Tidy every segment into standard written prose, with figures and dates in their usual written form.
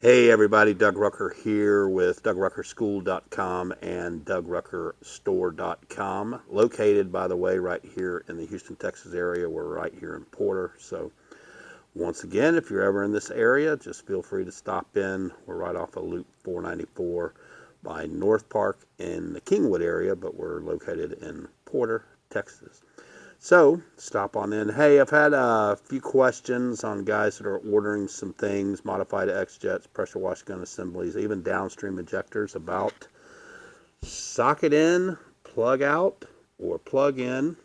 Hey everybody, Doug Rucker here with DougRuckerSchool.com and DougRuckerStore.com. Located, by the way, right here in the Houston, Texas area. We're right here in Porter. So once again, if you're ever in this area, just feel free to stop in. We're right off of Loop 494 by North Park in the Kingwood area, but we're located in Porter, Texas. So, stop on in. Hey, I've had a few questions on guys that are ordering some things, modified X-jets, pressure wash gun assemblies, even downstream injectors about socket in, plug out, or plug in,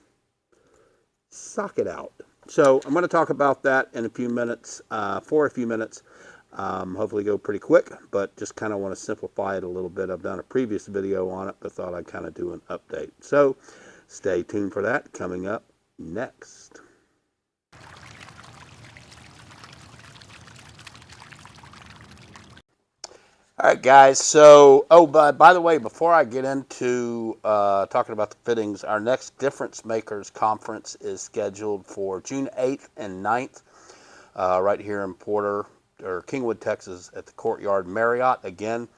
socket out. So, I'm going to talk about that in a few minutes, for a few minutes. Hopefully go pretty quick, but just kind of want to simplify it a little bit. I've done a previous video on it, but thought I'd kind of do an update. So, stay tuned for that coming up next. All right, guys. So, by the way, before I get into talking about the fittings, our next Difference Makers Conference is scheduled for June 8th and 9th, right here in Porter, or Kingwood, Texas, at the Courtyard Marriott. Again,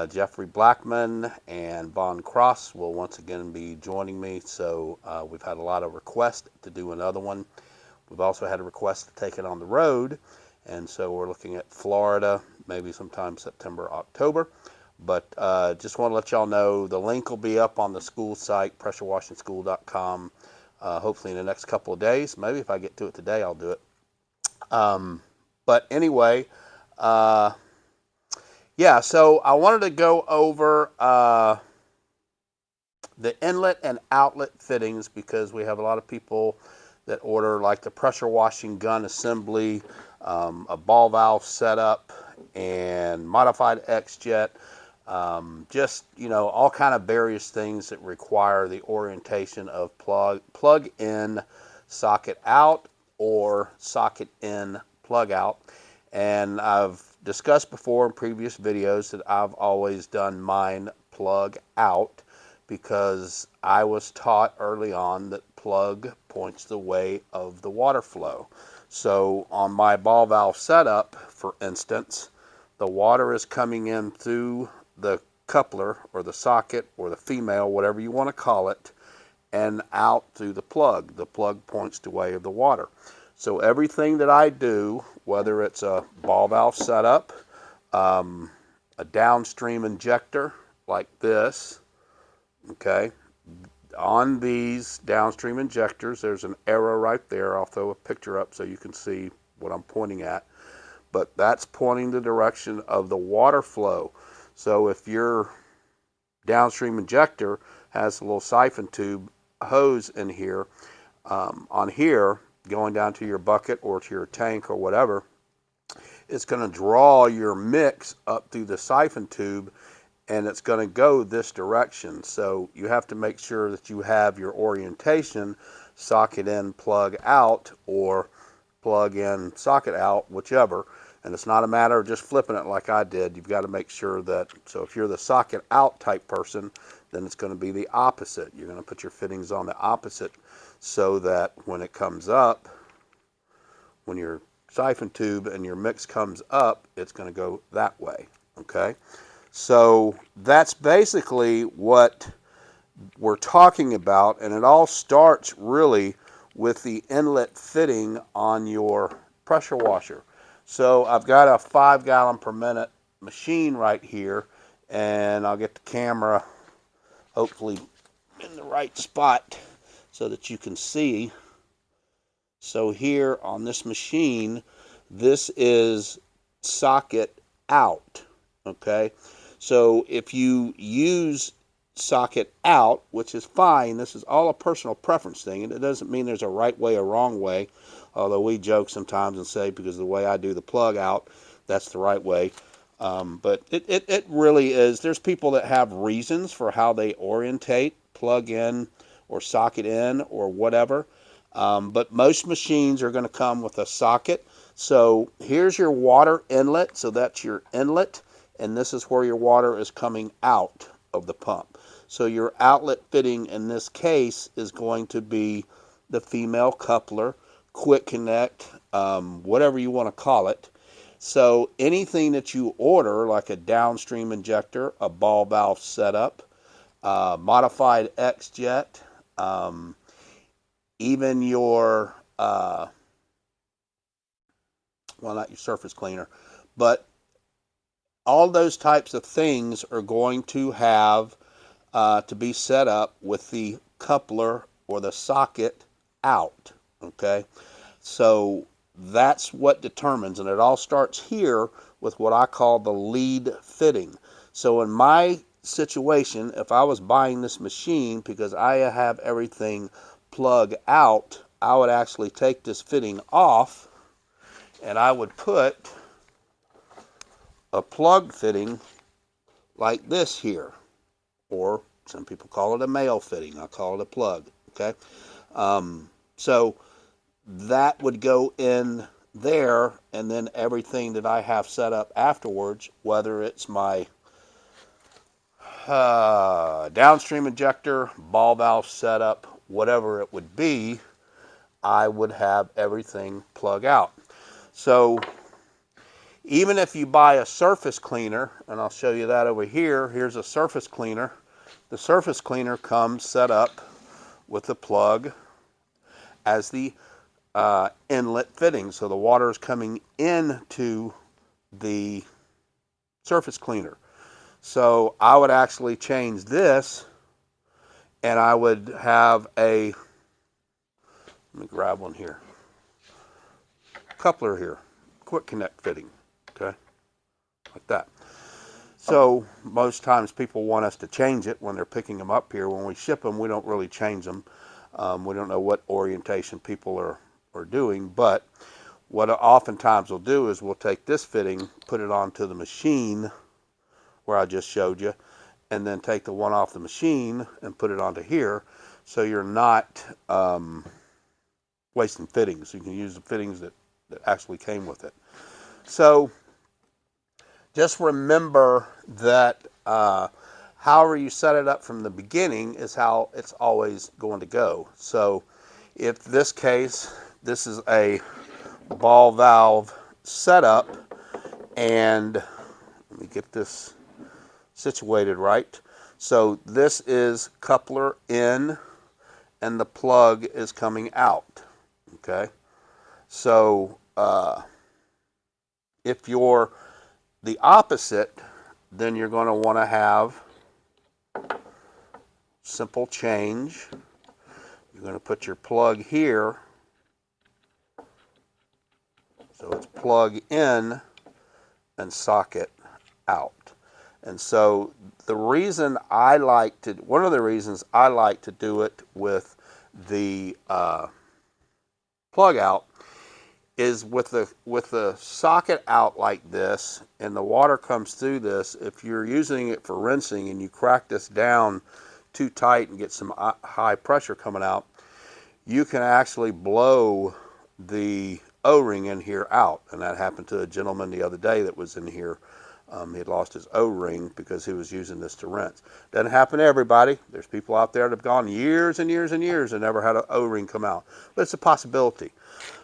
Jeffrey Blackman and Von Cross will once again be joining me. So we've had a lot of requests to do another one. We've also had a request to take it on the road. And so we're looking at Florida, maybe sometime September, October. But just want to let y'all know the link will be up on the school site, pressurewashingschool.com, hopefully in the next couple of days. Maybe if I get to it today, I'll do it. But anyway, yeah, so I wanted to go over the inlet and outlet fittings because we have a lot of people that order like the pressure washing gun assembly, a ball valve setup, and modified X-jet. Just, all kind of various things that require the orientation of plug in, socket out, or socket in, plug out. And I've discussed before in previous videos that I've always done mine plug out because I was taught early on that plug points the way of the water flow. So on my ball valve setup, for instance, the water is coming in through the coupler or the socket or the female, whatever you want to call it, and out through the plug. The plug points the way of the water. So everything that I do, whether it's a ball valve setup, a downstream injector like this, okay, on these downstream injectors, there's an arrow right there. I'll throw a picture up so you can see what I'm pointing at. But that's pointing the direction of the water flow. So if your downstream injector has a little siphon tube hose in here, on here, going down to your bucket or to your tank or whatever, it's going to draw your mix up through the siphon tube and it's going to go this direction. So you have to make sure that you have your orientation socket in, plug out, or plug in, socket out, whichever. And it's not a matter of just flipping it like I did. You've got to make sure that, so if you're the socket out type person, then it's going to be the opposite. You're going to put your fittings on the opposite so that when it comes up, when your siphon tube and your mix comes up, it's going to go that way, okay? So that's basically what we're talking about, and it all starts really with the inlet fitting on your pressure washer. So I've got a 5 gallon per minute machine right here, and I'll get the camera hopefully in the right spot so that you can see. So here on this machine, this is socket out, okay? So if you use socket out, which is fine, this is all a personal preference thing, and it doesn't mean there's a right way or wrong way, although we joke sometimes and say because of the way I do the plug out, that's the right way. But it really is. There's people that have reasons for how they orientate, plug in or socket in or whatever. But most machines are going to come with a socket. So here's your water inlet. So that's your inlet. And this is where your water is coming out of the pump. So your outlet fitting in this case is going to be the female coupler, quick connect, whatever you want to call it. So anything that you order, like a downstream injector, a ball valve setup, modified X-Jet, um, even your, well, not your surface cleaner, but all those types of things are going to have to be set up with the coupler or the socket out, okay? So that's what determines, and it all starts here with what I call the lead fitting. So in my situation, if I was buying this machine because I have everything plug out, I would actually take this fitting off and I would put a plug fitting like this here, or some people call it a male fitting. I call it a plug, okay? So that would go in there, and then everything that I have set up afterwards, whether it's my downstream injector, ball valve setup, whatever it would be, I would have everything plug out. So even if you buy a surface cleaner, and I'll show you that over here, here's a surface cleaner. The surface cleaner comes set up with the plug as the inlet fitting. So the water is coming into the surface cleaner. So I would actually change this, and I would have a, let me grab one here, coupler here, quick connect fitting, okay, like that. So most times people want us to change it when they're picking them up here. When we ship them, we don't really change them. We don't know what orientation people are doing, but what oftentimes we'll do is we'll take this fitting, put it onto the machine where I just showed you, and then take the one off the machine and put it onto here, so you're not wasting fittings. You can use the fittings that actually came with it. So just remember that however you set it up from the beginning is how it's always going to go. So if this case, this is a ball valve setup, and let me get this situated right. So this is coupler in, and the plug is coming out, okay? So if you're the opposite, then you're going to want to have simple change. You're going to put your plug here, so it's plug in and socket out. And so the reason I like to, one of the reasons I like to do it with the plug out is with the socket out like this, and the water comes through this. If you're using it for rinsing and you crack this down too tight and get some high pressure coming out, you can actually blow the O-ring in here out. And that happened to a gentleman the other day that was in here. He had lost his O-ring because he was using this to rinse. Doesn't happen to everybody. There's people out there that have gone years and years and years and never had an O-ring come out. But it's a possibility.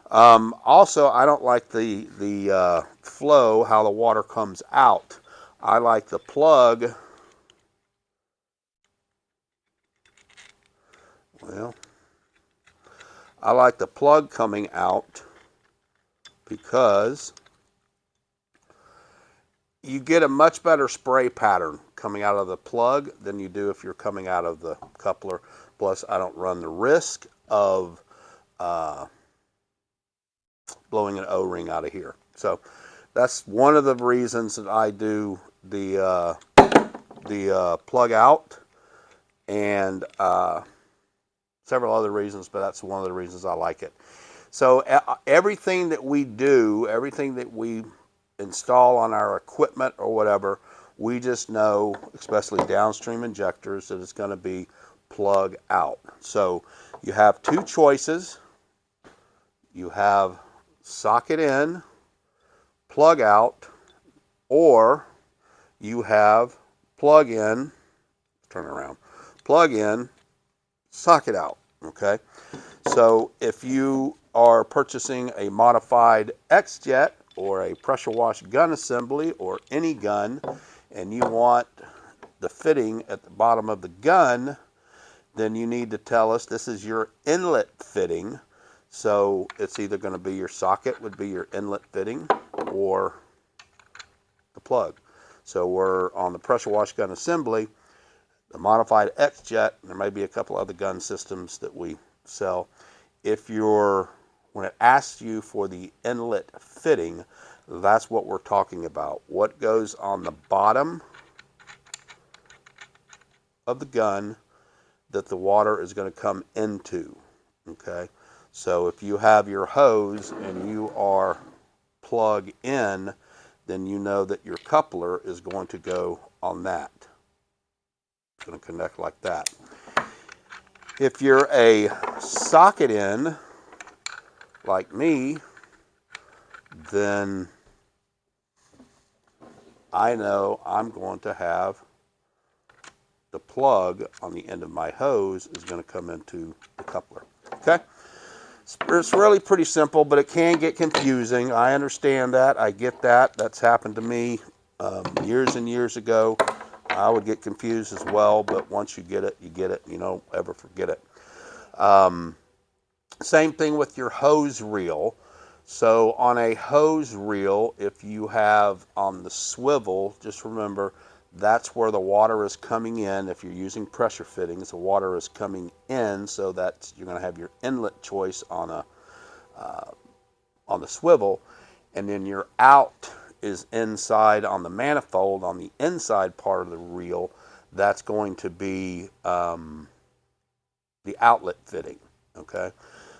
Also, I don't like the flow, how the water comes out. I like the plug. Well, I like the plug coming out because you get a much better spray pattern coming out of the plug than you do if you're coming out of the coupler. Plus, I don't run the risk of blowing an O-ring out of here. So that's one of the reasons that I do the plug out, and several other reasons, but that's one of the reasons I like it. So everything that we do, everything that we install on our equipment or whatever, we just know, especially downstream injectors, that it's going to be plug out. So you have two choices. You have socket in, plug out, or you have plug in, turn around, plug in, socket out, okay? So if you are purchasing a modified X-Jet, or a pressure washed gun assembly or any gun, and you want the fitting at the bottom of the gun, then you need to tell us this is your inlet fitting. So it's either going to be your socket would be your inlet fitting or the plug. So we're on the pressure wash gun assembly, the modified X-Jet, and there may be a couple other gun systems that we sell. When it asks you for the inlet fitting, that's what we're talking about. What goes on the bottom of the gun that the water is going to come into, okay? So if you have your hose and you are plug in, then you know that your coupler is going to go on that. It's going to connect like that. If you're a socket in, like me, then I know I'm going to have the plug on the end of my hose is going to come into the coupler. Okay? It's really pretty simple, but it can get confusing. I understand that. I get that. That's happened to me years and years ago. I would get confused as well, but once you get it, you get it. You don't ever forget it. Same thing with your hose reel. So on a hose reel, if you have on the swivel, just remember that's where the water is coming in. If you're using pressure fittings, the water is coming in, so that you're going to have your inlet choice on the swivel, and then your out is inside on the manifold on the inside part of the reel. That's going to be the outlet fitting. Okay.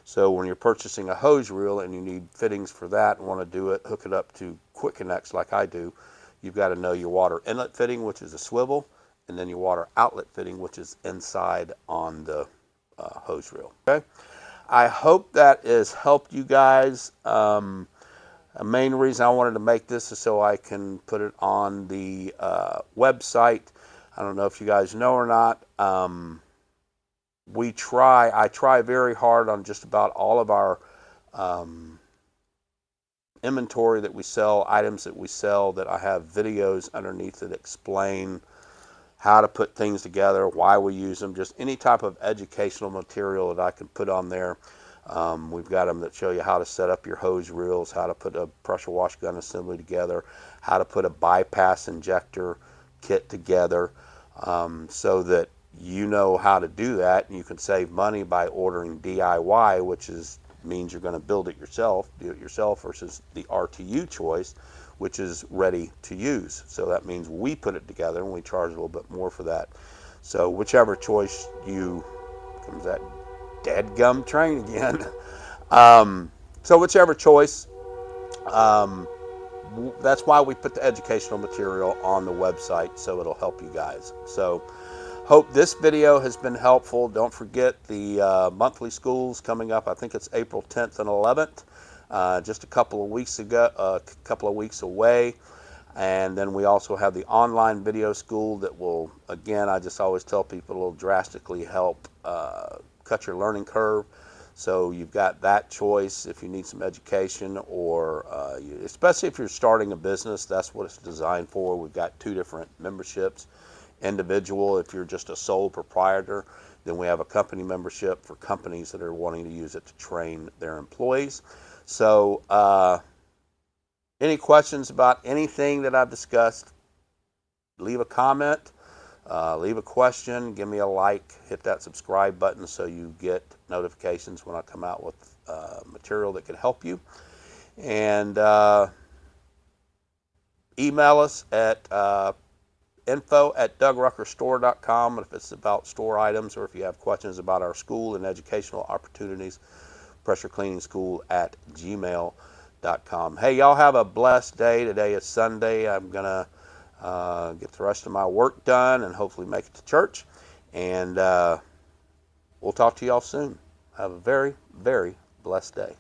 So when you're purchasing a hose reel and you need fittings for that and want to do it, hook it up to quick connects like I do, you've got to know your water inlet fitting, which is a swivel, and then your water outlet fitting, which is inside on the hose reel. Okay, I hope that has helped you guys. A main reason I wanted to make this is so I can put it on the website. I don't know if you guys know or not. I try very hard on just about all of our inventory that we sell, items that we sell, that I have videos underneath that explain how to put things together, why we use them, just any type of educational material that I can put on there. We've got them that show you how to set up your hose reels, how to put a pressure wash gun assembly together, how to put a bypass injector kit together, so that you know how to do that, and you can save money by ordering DIY, which means you're going to build it yourself, do it yourself, versus the RTU choice, which is ready to use. So that means we put it together and we charge a little bit more for that. So whichever choice comes that dead gum train again. So whichever choice, that's why we put the educational material on the website, so it'll help you guys. So hope this video has been helpful. Don't forget the monthly schools coming up. I think it's April 10th and 11th, just a couple of weeks away. And then we also have the online video school that will, again, I just always tell people, it'll drastically help cut your learning curve. So you've got that choice if you need some education, or especially if you're starting a business, that's what it's designed for. We've got 2 different memberships. Individual, if you're just a sole proprietor, then we have a company membership for companies that are wanting to use it to train their employees. So any questions about anything that I've discussed, leave a comment, leave a question, give me a like, hit that subscribe button so you get notifications when I come out with material that can help you. And email us at info@DougRuckerStore.com if it's about store items, or if you have questions about our school and educational opportunities, pressurecleaningschool@gmail.com. Hey, y'all have a blessed day. Today is Sunday. I'm going to get the rest of my work done and hopefully make it to church. And we'll talk to y'all soon. Have a very, very blessed day.